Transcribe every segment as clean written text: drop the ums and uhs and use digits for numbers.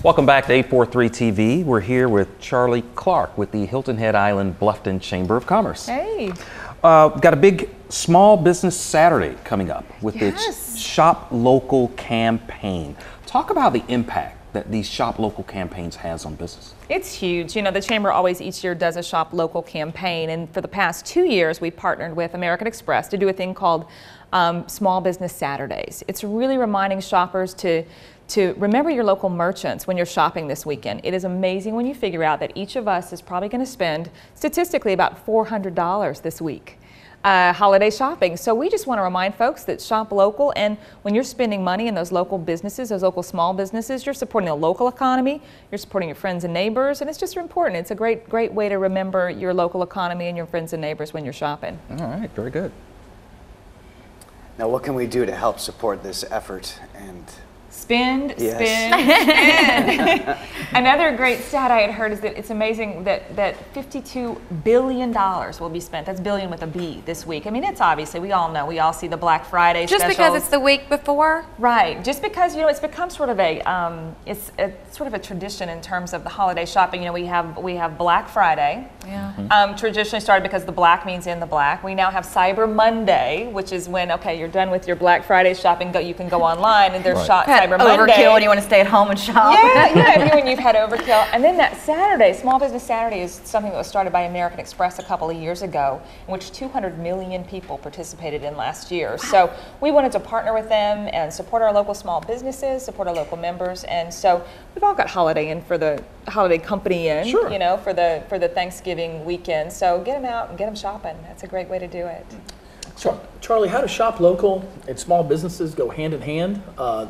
Welcome back to 843 TV. We're here with Charlie Clark with the Hilton Head Island-Bluffton Chamber of Commerce. Hey. Got a big Small Business Saturday coming up with its Shop Local campaign. Talk about the impact that these Shop Local campaigns has on business. It's huge. You know, the Chamber always each year does a Shop Local campaign, and for the past 2 years we've partnered with American Express to do a thing called Small Business Saturdays. It's really reminding shoppers to remember your local merchants when you're shopping this weekend. It is amazing when you figure out that each of us is probably going to spend statistically about $400 this week holiday shopping. So we just want to remind folks that shop local, and when you're spending money in those local businesses, those local small businesses, you're supporting the local economy, you're supporting your friends and neighbors, and it's just important. It's a great way to remember your local economy and your friends and neighbors when you're shopping. All right, very good. Now, what can we do to help support this effort and spend. Another great stat I had heard is that it's amazing that $52 billion will be spent. That's billion with a B this week. I mean, it's obviously, we all know, we all see the Black Friday just specials. Because it's the week before? Right. Just because, you know, it's become sort of a tradition in terms of the holiday shopping. You know, we have Black Friday. Yeah. Traditionally started because the black means in the black. We now have Cyber Monday, which is when, okay, you're done with your Black Friday shopping, you can go online and there's Cyber Monday. Overkill when you want to stay at home and shop. Yeah, when you've had overkill. And then that Saturday, Small Business Saturday, is something that was started by American Express a couple of years ago, in which 200 million people participated in last year. So we wanted to partner with them and support our local small businesses, support our local members, and so we've all got holiday in for the holiday company in, you know, for the Thanksgiving weekend. So get them out and get them shopping. That's a great way to do it. So, Charlie, how does shop local and small businesses go hand in hand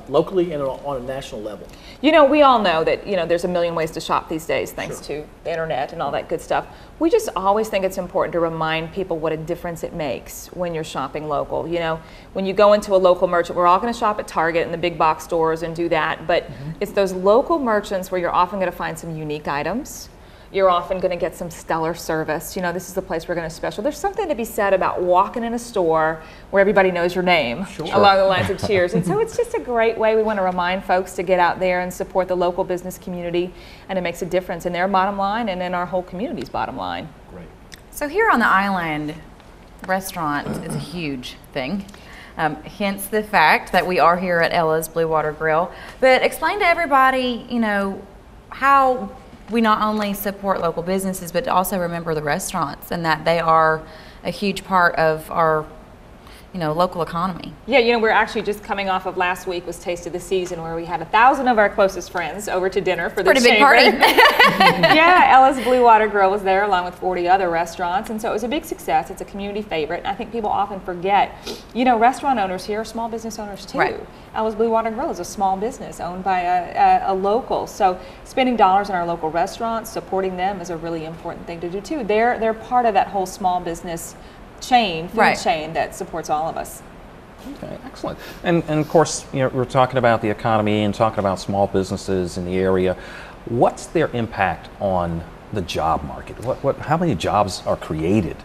locally and on a national level? You know, we all know that, you know, there's a million ways to shop these days thanks to the internet and all that good stuff. We just always think it's important to remind people what a difference it makes when you're shopping local. You know, when you go into a local merchant, we're all going to shop at Target and the big box stores and do that, but it's those local merchants where you're often going to find some unique items. You're often going to get some stellar service. You know, this is the place we're going to special. There's something to be said about walking in a store where everybody knows your name along the lines of cheers. And so it's just a great way. We want to remind folks to get out there and support the local business community, and it makes a difference in their bottom line and in our whole community's bottom line. Great. So here on the island, restaurant is a huge thing. Hence the fact that we are here at Ella's Blue Water Grill. But explain to everybody, you know, how we not only support local businesses, but also remember the restaurants and that they are a huge part of our, you know, local economy. Yeah, you know, we're actually just coming off of last week was Taste of the Season, where we had 1,000 of our closest friends over to dinner for the Pretty big party. Yeah, Ella's Blue Water Grill was there along with 40 other restaurants, and so it was a big success. It's a community favorite, and I think people often forget, you know, restaurant owners here are small business owners too. Right. Ella's Blue Water Grill is a small business owned by a local, so spending dollars in our local restaurants, supporting them is a really important thing to do too. They're part of that whole small business chain, food chain that supports all of us. Okay, excellent. And of course, you know, we're talking about the economy and talking about small businesses in the area. What's their impact on the job market? How many jobs are created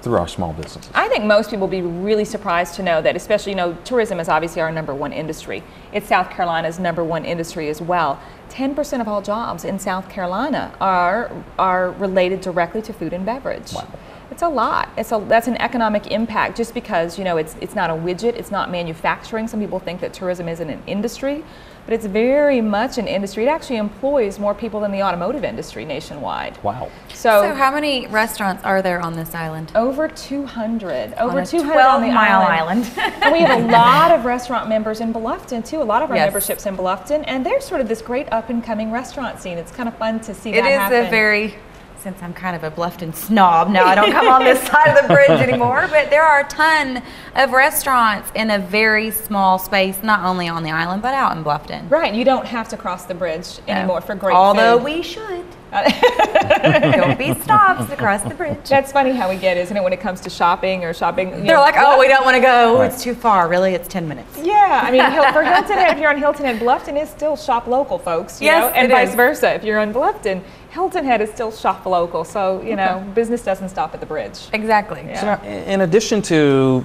through our small businesses? I think most people will be really surprised to know that, especially, you know, tourism is obviously our #1 industry. It's South Carolina's #1 industry as well. 10% of all jobs in South Carolina are related directly to food and beverage. Wow. It's a lot. That's an economic impact just because, you know, it's not a widget, it's not manufacturing. Some people think that tourism isn't an industry, but it's very much an industry. It actually employs more people than the automotive industry nationwide. Wow. So how many restaurants are there on this island? Over 200. Over 200 12 on the mile island. And we have a lot of restaurant members in Bluffton too. A lot of our memberships in Bluffton, and there's sort of this great up and coming restaurant scene. It's kind of fun to see that happen. It is a very, since I'm kind of a Bluffton snob now, I don't come on this side of the bridge anymore, but there are a ton of restaurants in a very small space, not only on the island, but out in Bluffton. Right, you don't have to cross the bridge anymore for great Although food. we should. Don't be snobs across the bridge. That's funny how we get, isn't it, when it comes to shopping or shopping. They're like, oh, we don't want to go. It's too far. Really, it's 10 minutes. Yeah, I mean, for Hilton, if you're on Hilton and Bluffton, it's still shop local, folks. You know? And vice versa. If you're on Bluffton, Hilton Head is still shop local, so you know business doesn't stop at the bridge. Exactly. Yeah. So now, in addition to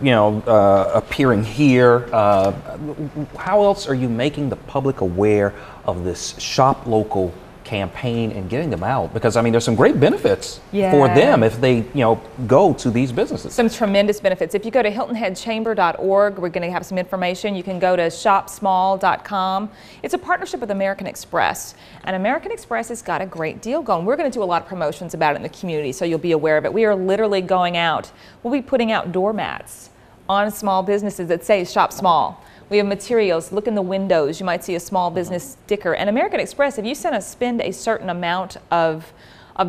appearing here, how else are you making the public aware of this shop local campaign and getting them out? Because I mean, there's some great benefits for them if they go to these businesses. Some tremendous benefits. If you go to hiltonheadchamber.org, we're going to have some information. You can go to shopsmall.com. It's a partnership with American Express, and American Express has got a great deal going. We're going to do a lot of promotions about it in the community, so you'll be aware of it. We are literally going out. We'll be putting out doormats on small businesses that say Shop Small. We have materials. Look in the windows. You might see a small business sticker. And American Express, if you spend a certain amount of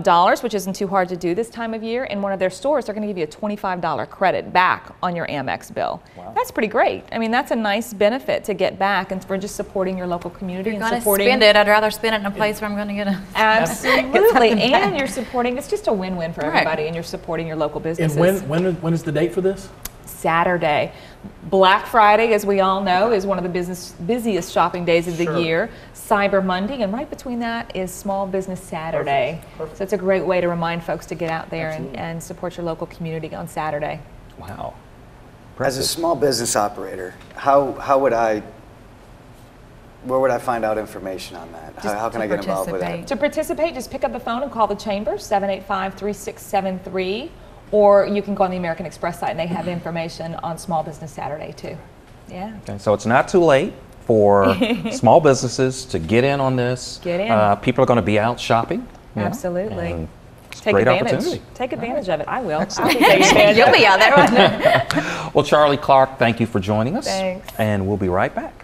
dollars, which isn't too hard to do this time of year, in one of their stores, they're going to give you a $25 credit back on your Amex bill. Wow. That's pretty great. I mean, that's a nice benefit to get back, and for just supporting your local community If you're and going to supporting. spend it, I'd rather spend it in a place where I'm going to get a Absolutely, and you're supporting. It's just a win-win for everybody, and you're supporting your local businesses. And when is the date for this? Saturday. Black Friday, as we all know, is one of the busiest shopping days of the year. Cyber Monday, and right between that is Small Business Saturday. Perfect. So it's a great way to remind folks to get out there and support your local community on Saturday. Wow. As a small business operator, where would I find out information on that? How can I get involved with that? To participate, just pick up the phone and call the chamber, 785-3673. Or you can go on the American Express site, and they have information on Small Business Saturday too. Yeah. Okay, so it's not too late for small businesses to get in on this. Get in. People are going to be out shopping. Absolutely. It's a Take great advantage. opportunity. Take advantage of it. I will. Excellent. You'll be out there. Well, Charlie Clark, thank you for joining us. Thanks. And we'll be right back.